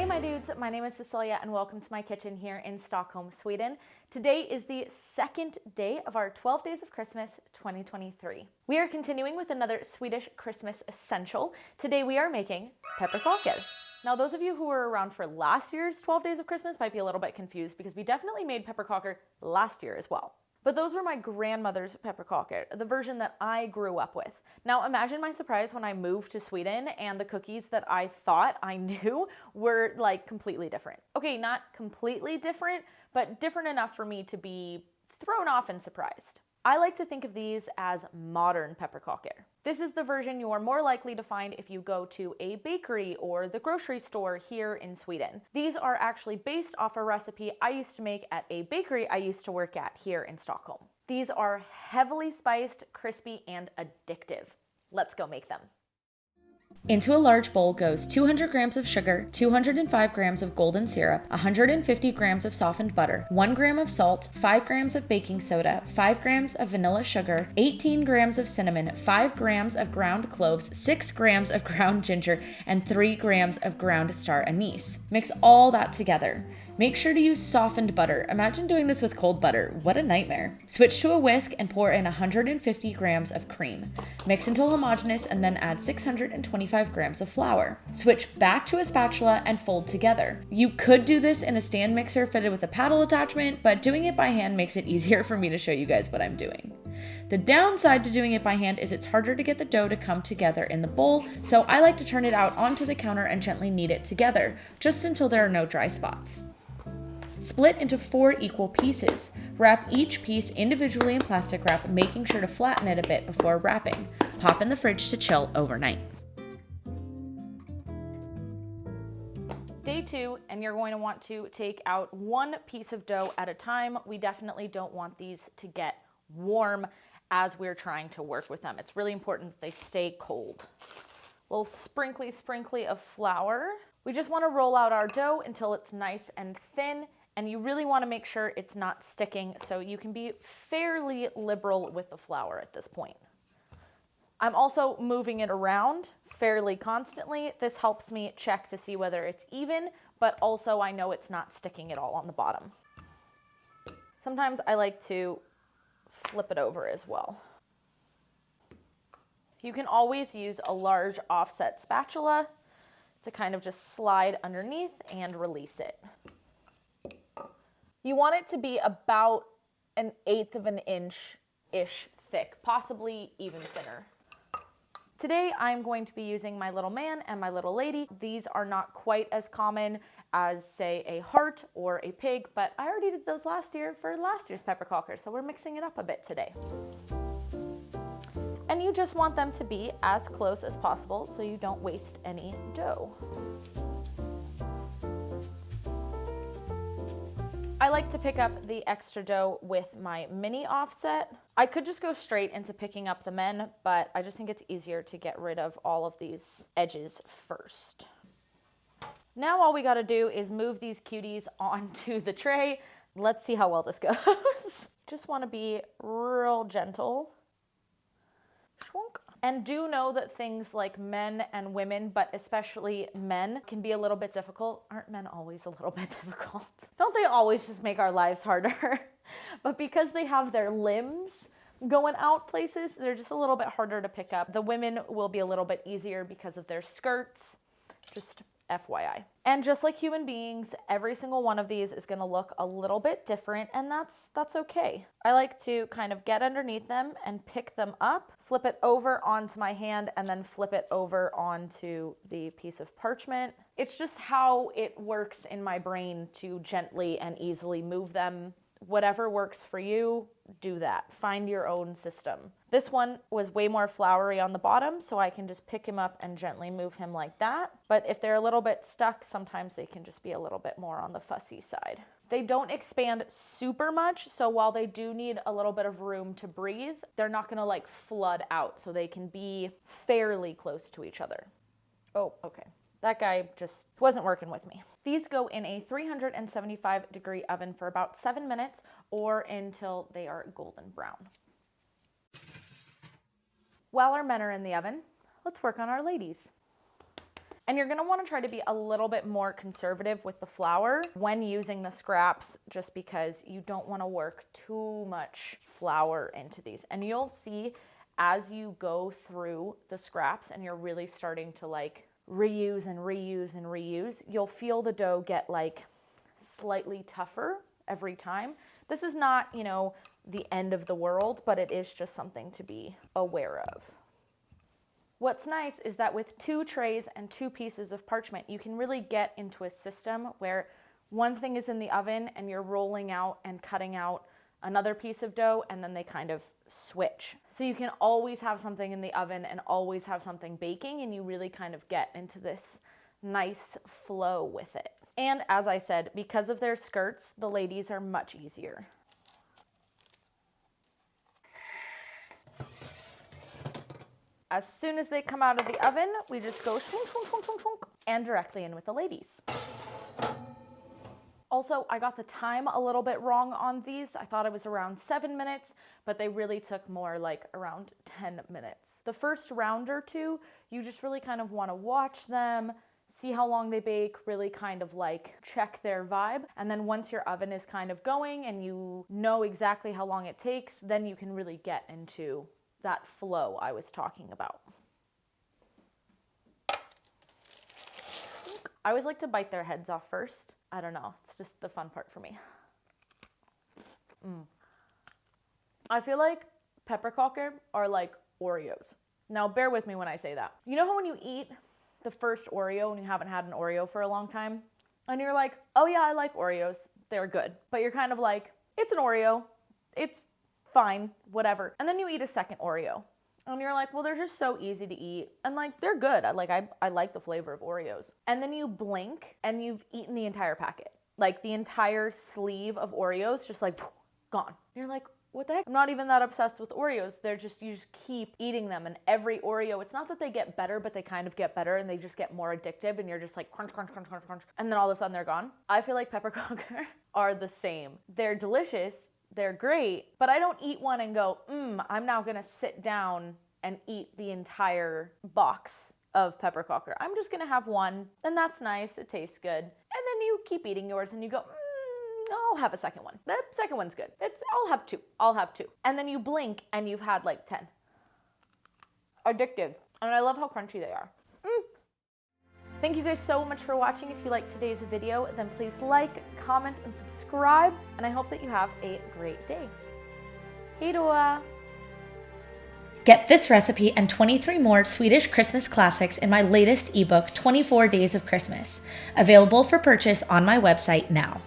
Hey my dudes, my name is Cecilia and welcome to my kitchen here in Stockholm, Sweden. Today is the second day of our 12 Days of Christmas 2023. We are continuing with another Swedish Christmas essential. Today we are making pepparkakor. Now those of you who were around for last year's 12 Days of Christmas might be a little bit confused because we definitely made pepparkakor last year as well. But those were my grandmother's pepparkakor, the version that I grew up with. Now imagine my surprise when I moved to Sweden and the cookies that I thought I knew were like completely different. Okay, not completely different, but different enough for me to be thrown off and surprised. I like to think of these as modern pepparkakor. This is the version you are more likely to find if you go to a bakery or the grocery store here in Sweden. These are actually based off a recipe I used to make at a bakery I used to work at here in Stockholm. These are heavily spiced, crispy, and addictive. Let's go make them. Into a large bowl goes 200 grams of sugar, 205 grams of golden syrup, 150 grams of softened butter, 1 gram of salt, 5 grams of baking soda, 5 grams of vanilla sugar, 18 grams of cinnamon, 5 grams of ground cloves, 6 grams of ground ginger, and 3 grams of ground star anise. Mix all that together. Make sure to use softened butter. Imagine doing this with cold butter. What a nightmare. Switch to a whisk and pour in 150 grams of cream. Mix until homogeneous and then add 625 grams of flour. Switch back to a spatula and fold together. You could do this in a stand mixer fitted with a paddle attachment, but doing it by hand makes it easier for me to show you guys what I'm doing. The downside to doing it by hand is it's harder to get the dough to come together in the bowl, so I like to turn it out onto the counter and gently knead it together, just until there are no dry spots. Split into 4 equal pieces. Wrap each piece individually in plastic wrap, making sure to flatten it a bit before wrapping. Pop in the fridge to chill overnight. Day 2, and you're going to want to take out 1 piece of dough at a time. We definitely don't want these to get warm as we're trying to work with them. It's really important that they stay cold. A little sprinkly of flour. We just want to roll out our dough until it's nice and thin. And you really want to make sure it's not sticking, so you can be fairly liberal with the flour at this point. I'm also moving it around fairly constantly. This helps me check to see whether it's even, but also I know it's not sticking at all on the bottom. Sometimes I like to flip it over as well. You can always use a large offset spatula to kind of just slide underneath and release it. You want it to be about 1/8 of an inch-ish thick, possibly even thinner. Today, I'm going to be using my little man and my little lady. These are not quite as common as, say, a heart or a pig, but I already did those last year for last year's pepparkakor, so we're mixing it up a bit today. And you just want them to be as close as possible so you don't waste any dough. I like to pick up the extra dough with my mini offset. I could just go straight into picking up the men, but I just think it's easier to get rid of all of these edges first. Now all we gotta do is move these cuties onto the tray. Let's see how well this goes. Just wanna be real gentle. Schwunk. And do know that things like men and women, but especially men, can be a little bit difficult. Aren't men always a little bit difficult? Don't they always just make our lives harder? But because they have their limbs going out places, they're just a little bit harder to pick up. The women will be a little bit easier because of their skirts. Just FYI. And just like human beings, every single one of these is gonna look a little bit different, and that's okay. I like to kind of get underneath them and pick them up, flip it over onto my hand, and then flip it over onto the piece of parchment. It's just how it works in my brain to gently and easily move them. Whatever works for you, do that. Find your own system. This one was way more floury on the bottom, so I can just pick him up and gently move him like that. But if they're a little bit stuck, sometimes they can just be a little bit more on the fussy side. They don't expand super much, so while they do need a little bit of room to breathe, they're not gonna like flood out, so they can be fairly close to each other. Oh, okay. That guy just wasn't working with me. These go in a 375-degree oven for about 7 minutes or until they are golden brown. While our men are in the oven, let's work on our ladies. And you're gonna wanna try to be a little bit more conservative with the flour when using the scraps, just because you don't wanna work too much flour into these. And you'll see as you go through the scraps and you're really starting to like reuse and reuse and reuse, you'll feel the dough get like slightly tougher every time. This is not, you know, the end of the world, but it is just something to be aware of. What's nice is that with 2 trays and 2 pieces of parchment, you can really get into a system where one thing is in the oven and you're rolling out and cutting out another piece of dough, and then they kind of switch. So you can always have something in the oven and always have something baking, and you really kind of get into this nice flow with it. And as I said, because of their skirts, the ladies are much easier. As soon as they come out of the oven, we just go shwunk, shwunk, shwunk, shwunk, shwunk, and directly in with the ladies. Also, I got the time a little bit wrong on these. I thought it was around 7 minutes, but they really took more like around 10 minutes. The first round or two, you just really kind of want to watch them, see how long they bake, really kind of like check their vibe. And then once your oven is kind of going and you know exactly how long it takes, then you can really get into that flow I was talking about. I always like to bite their heads off first. I don't know, it's just the fun part for me. I feel like pepparkakor are like Oreos. Now bear with me when I say that. You know how when you eat the first Oreo and you haven't had an Oreo for a long time, and you're like, oh yeah, I like Oreos, they're good. But you're kind of like, it's an Oreo, it's fine, whatever. And then you eat a second Oreo. And you're like, well, they're just so easy to eat. And like, they're good. I like the flavor of Oreos. And then you blink and you've eaten the entire packet. Like the entire sleeve of Oreos, just like gone. And you're like, what the heck? I'm not even that obsessed with Oreos. You just keep eating them. And every Oreo, it's not that they get better, but they kind of get better and they just get more addictive. And you're just like crunch, crunch, crunch, crunch, crunch. And then all of a sudden they're gone. I feel like pepparkakor are the same. They're delicious. They're great, but I don't eat one and go, I'm now gonna sit down and eat the entire box of pepparkakor. I'm just gonna have one, and that's nice, it tastes good. And then you keep eating yours and you go, I'll have a second one. The second one's good. I'll have two. And then you blink and you've had like 10. Addictive. And I love how crunchy they are. Thank you guys so much for watching. If you liked today's video, then please like, comment, and subscribe. And I hope that you have a great day. Hej då! Get this recipe and 23 more Swedish Christmas classics in my latest ebook, 24 Days of Christmas, available for purchase on my website now.